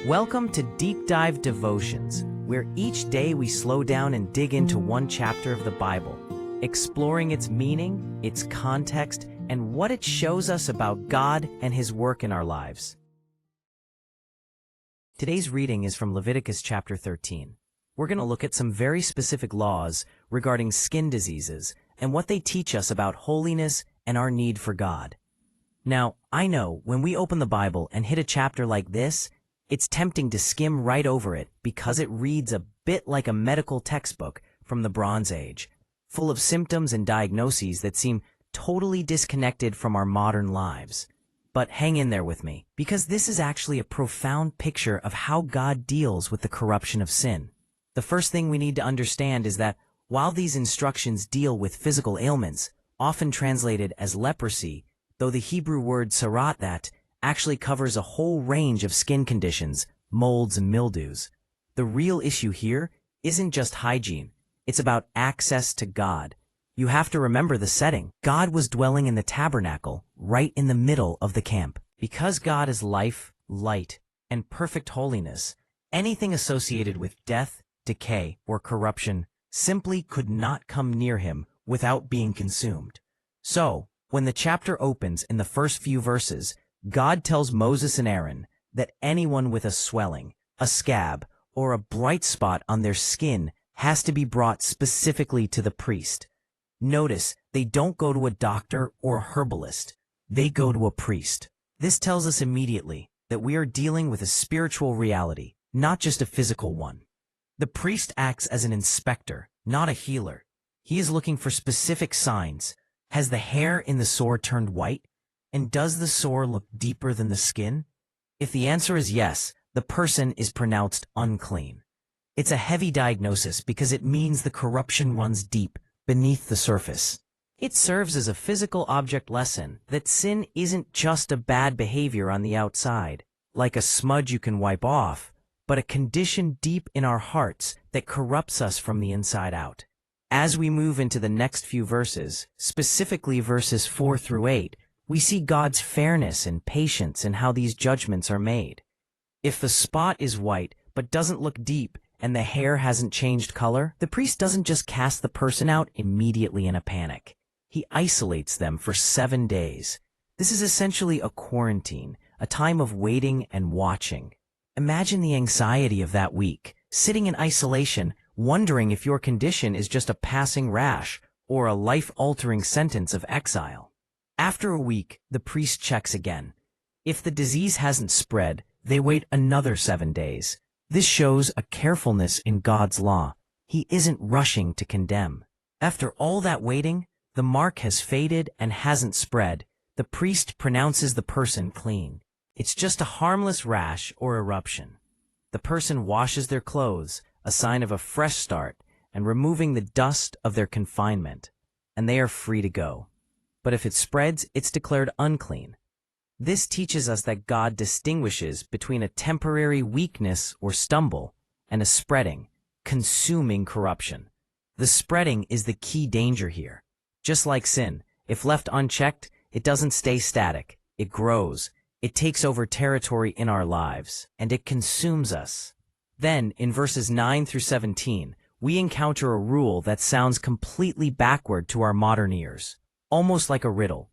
Welcome to Deep Dive Devotions, where each day we slow down and dig into one chapter of the Bible, exploring its meaning, its context, and what it shows us about God and His work in our lives. Today's reading is from Leviticus chapter 13. We're going to look at some very specific laws regarding skin diseases and what they teach us about holiness and our need for God. Now, I know when we open the Bible and hit a chapter like this, it's tempting to skim right over it because it reads a bit like a medical textbook from the Bronze Age, full of symptoms and diagnoses that seem totally disconnected from our modern lives. But hang in there with me, because this is actually a profound picture of how God deals with the corruption of sin. The first thing we need to understand is that while these instructions deal with physical ailments, often translated as leprosy, though the Hebrew word sarat that actually covers a whole range of skin conditions, molds and mildews. The real issue here isn't just hygiene, it's about access to God. You have to remember the setting. God was dwelling in the tabernacle, right in the middle of the camp. Because God is life, light, and perfect holiness, anything associated with death, decay, or corruption simply could not come near him without being consumed. So, when the chapter opens in the first few verses, God tells Moses and Aaron that anyone with a swelling, a scab, or a bright spot on their skin has to be brought specifically to the priest. Notice, they don't go to a doctor or a herbalist. They go to a priest. This tells us immediately that we are dealing with a spiritual reality, not just a physical one. The priest acts as an inspector, not a healer. He is looking for specific signs. Has the hair in the sore turned white? And does the sore look deeper than the skin? If the answer is yes, the person is pronounced unclean. It's a heavy diagnosis because it means the corruption runs deep, beneath the surface. It serves as a physical object lesson that sin isn't just a bad behavior on the outside, like a smudge you can wipe off, but a condition deep in our hearts that corrupts us from the inside out. As we move into the next few verses, specifically verses 4 through 8, we see God's fairness and patience in how these judgments are made. If the spot is white but doesn't look deep and the hair hasn't changed color, the priest doesn't just cast the person out immediately in a panic. He isolates them for 7 days. This is essentially a quarantine, a time of waiting and watching. Imagine the anxiety of that week, sitting in isolation, wondering if your condition is just a passing rash or a life-altering sentence of exile. After a week, the priest checks again. If the disease hasn't spread, they wait another 7 days. This shows a carefulness in God's law. He isn't rushing to condemn. After all that waiting, the mark has faded and hasn't spread. The priest pronounces the person clean. It's just a harmless rash or eruption. The person washes their clothes, a sign of a fresh start, and removing the dust of their confinement, and they are free to go. But if it spreads, it's declared unclean. This teaches us that God distinguishes between a temporary weakness or stumble and a spreading, consuming corruption. The spreading is the key danger here. Just like sin, if left unchecked, it doesn't stay static. It grows. It takes over territory in our lives, and it consumes us. Then, in verses 9 through 17, we encounter a rule that sounds completely backward to our modern ears, almost like a riddle.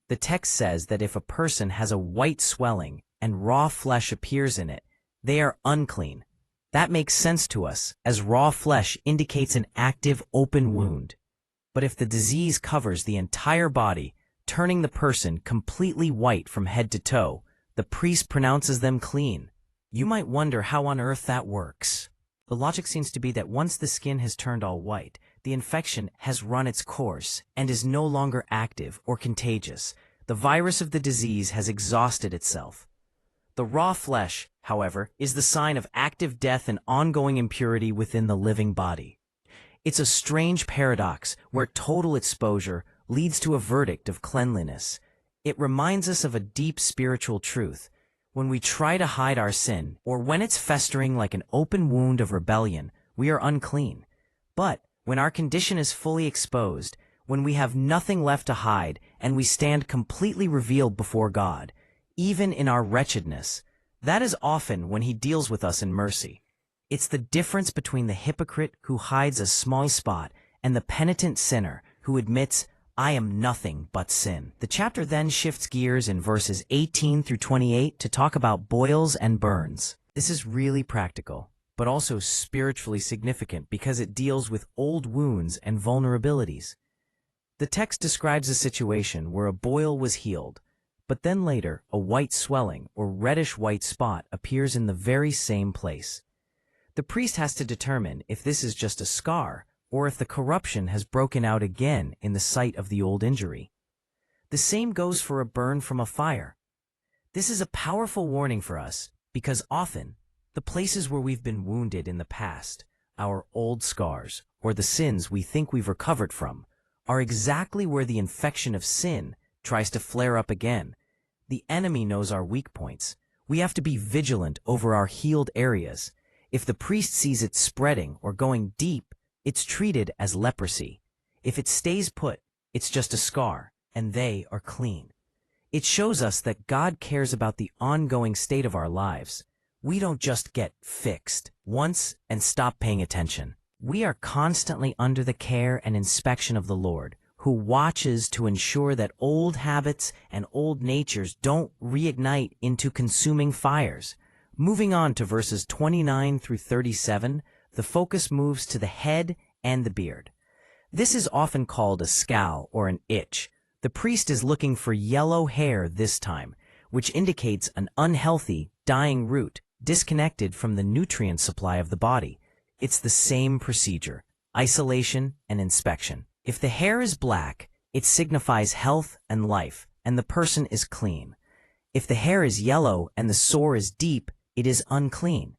The text says that if a person has a white swelling and raw flesh appears in it, they are unclean. That makes sense to us, as raw flesh indicates an active, open wound. But if the disease covers the entire body, turning the person completely white from head to toe, the priest pronounces them clean. You might wonder how on earth that works. The logic seems to be that once the skin has turned all white, the infection has run its course and is no longer active or contagious. The virus of the disease has exhausted itself. The raw flesh, however, is the sign of active death and ongoing impurity within the living body. It's a strange paradox where total exposure leads to a verdict of cleanliness. It reminds us of a deep spiritual truth. When we try to hide our sin, or when it's festering like an open wound of rebellion, we are unclean. But when our condition is fully exposed, when we have nothing left to hide and we stand completely revealed before God, even in our wretchedness, That is often when he deals with us in mercy. It's the difference between the hypocrite who hides a small spot and the penitent sinner who admits, "I am nothing but sin." The chapter then shifts gears in verses 18 through 28 to talk about boils and burns. This is really practical, but also spiritually significant because it deals with old wounds and vulnerabilities. The text describes a situation where a boil was healed, but then later a white swelling or reddish-white spot appears in the very same place. The priest has to determine if this is just a scar or if the corruption has broken out again in the site of the old injury. The same goes for a burn from a fire. This is a powerful warning for us because often the places where we've been wounded in the past, our old scars, or the sins we think we've recovered from, are exactly where the infection of sin tries to flare up again. The enemy knows our weak points. We have to be vigilant over our healed areas. If the priest sees it spreading or going deep, it's treated as leprosy. If it stays put, it's just a scar, and they are clean. It shows us that God cares about the ongoing state of our lives. We don't just get fixed once and stop paying attention. We are constantly under the care and inspection of the Lord, who watches to ensure that old habits and old natures don't reignite into consuming fires. Moving on to verses 29 through 37, the focus moves to the head and the beard. This is often called a scowl or an itch. The priest is looking for yellow hair this time, which indicates an unhealthy, dying root disconnected from the nutrient supply of the body. It's the same procedure, isolation and inspection. If the hair is black, it signifies health and life, and the person is clean. If the hair is yellow and the sore is deep, it is unclean.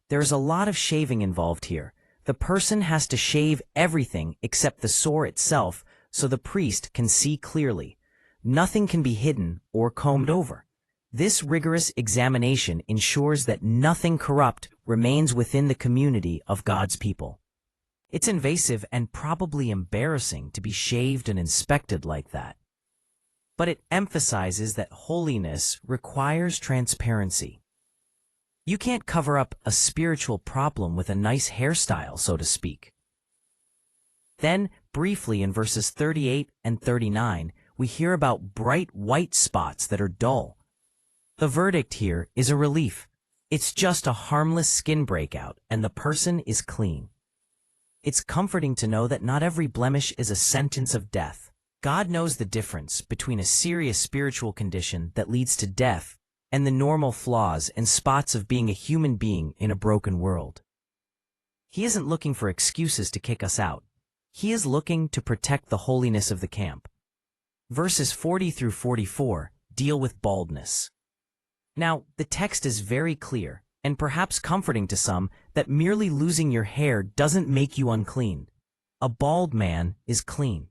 There is a lot of shaving involved here. The person has to shave everything except the sore itself so the priest can see clearly. Nothing can be hidden or combed over. This rigorous examination ensures that nothing corrupt remains within the community of God's people. It's invasive and probably embarrassing to be shaved and inspected like that. But it emphasizes that holiness requires transparency. You can't cover up a spiritual problem with a nice hairstyle, so to speak. Then, briefly in verses 38 and 39, we hear about bright white spots that are dull. The verdict here is a relief. It's just a harmless skin breakout, and the person is clean. It's comforting to know that not every blemish is a sentence of death. God knows the difference between a serious spiritual condition that leads to death and the normal flaws and spots of being a human being in a broken world. He isn't looking for excuses to kick us out. He is looking to protect the holiness of the camp. Verses 40 through 44 deal with baldness. Now, the text is very clear, and perhaps comforting to some, that merely losing your hair doesn't make you unclean. A bald man is clean.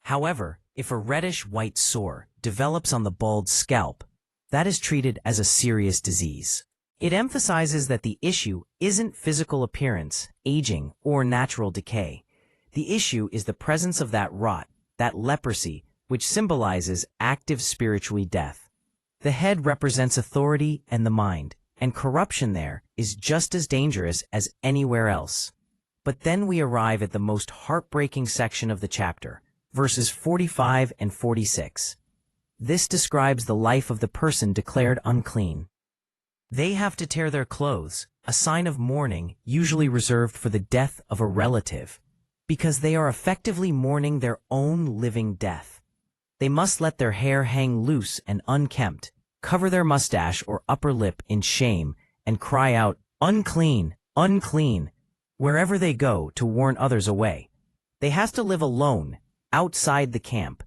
However, if a reddish-white sore develops on the bald scalp, that is treated as a serious disease. It emphasizes that the issue isn't physical appearance, aging, or natural decay. The issue is the presence of that rot, that leprosy, which symbolizes active spiritual death. The head represents authority and the mind, and corruption there is just as dangerous as anywhere else. But then we arrive at the most heartbreaking section of the chapter, verses 45 and 46. This describes the life of the person declared unclean. They have to tear their clothes, a sign of mourning usually reserved for the death of a relative, because they are effectively mourning their own living death. They must let their hair hang loose and unkempt, cover their mustache or upper lip in shame, and cry out, "Unclean, unclean," wherever they go to warn others away. They have to live alone, outside the camp.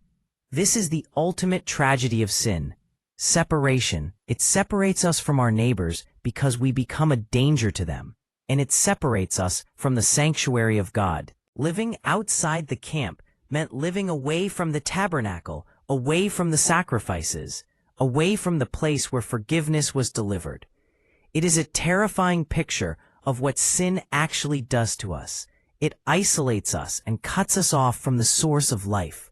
This is the ultimate tragedy of sin. Separation. It separates us from our neighbors because we become a danger to them, and it separates us from the sanctuary of God. Living outside the camp meant living away from the tabernacle, away from the sacrifices, away from the place where forgiveness was delivered. It is a terrifying picture of what sin actually does to us. It isolates us and cuts us off from the source of life.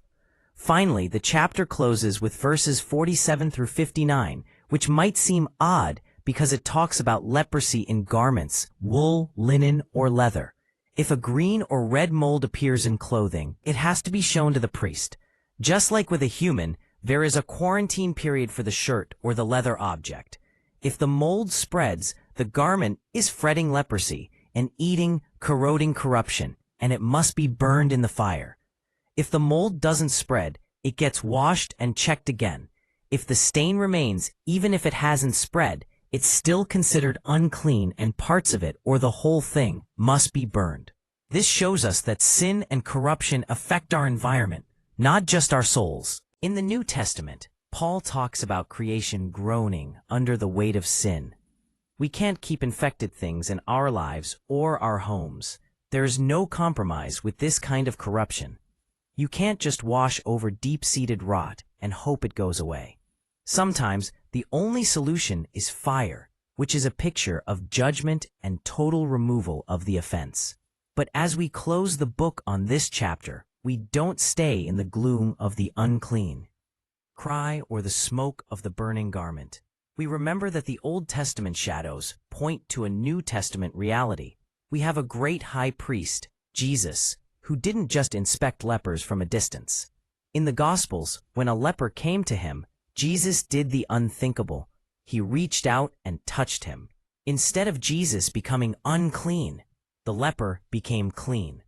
Finally, the chapter closes with verses 47 through 59, which might seem odd, because it talks about leprosy in garments, wool, linen, or leather. If a green or red mold appears in clothing, it has to be shown to the priest. Just like with a human, there is a quarantine period for the shirt or the leather object. If the mold spreads, the garment is fretting leprosy and eating, corroding corruption, and it must be burned in the fire. If the mold doesn't spread, it gets washed and checked again. If the stain remains, even if it hasn't spread, it's still considered unclean, and parts of it or the whole thing must be burned. This shows us that sin and corruption affect our environment, not just our souls. In the New Testament, Paul talks about creation groaning under the weight of sin. We can't keep infected things in our lives or our homes. There is no compromise with this kind of corruption. You can't just wash over deep-seated rot and hope it goes away. Sometimes the only solution is fire, which is a picture of judgment and total removal of the offense. But as we close the book on this chapter, we don't stay in the gloom of the unclean cry or the smoke of the burning garment. We remember that the Old Testament shadows point to a New Testament reality. We have a great high priest, Jesus, who didn't just inspect lepers from a distance. In the Gospels, when a leper came to him, Jesus did the unthinkable. He reached out and touched him. Instead of Jesus becoming unclean, the leper became clean.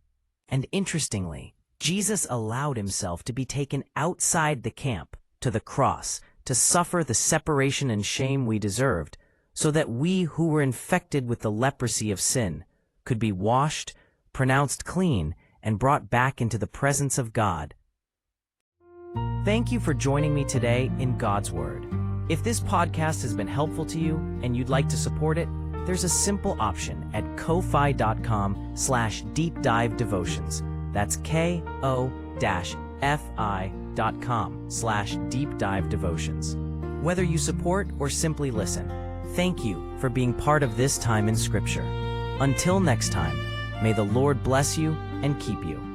And interestingly, Jesus allowed himself to be taken outside the camp to the cross to suffer the separation and shame we deserved, so that we who were infected with the leprosy of sin could be washed, pronounced clean, and brought back into the presence of God. Thank you for joining me today in God's Word. If this podcast has been helpful to you and you'd like to support it, there's a simple option at ko-fi.com/deepdivedevotions. That's ko-fi.com/deepdivedevotions. Whether you support or simply listen, thank you for being part of this time in Scripture. Until next time, may the Lord bless you and keep you.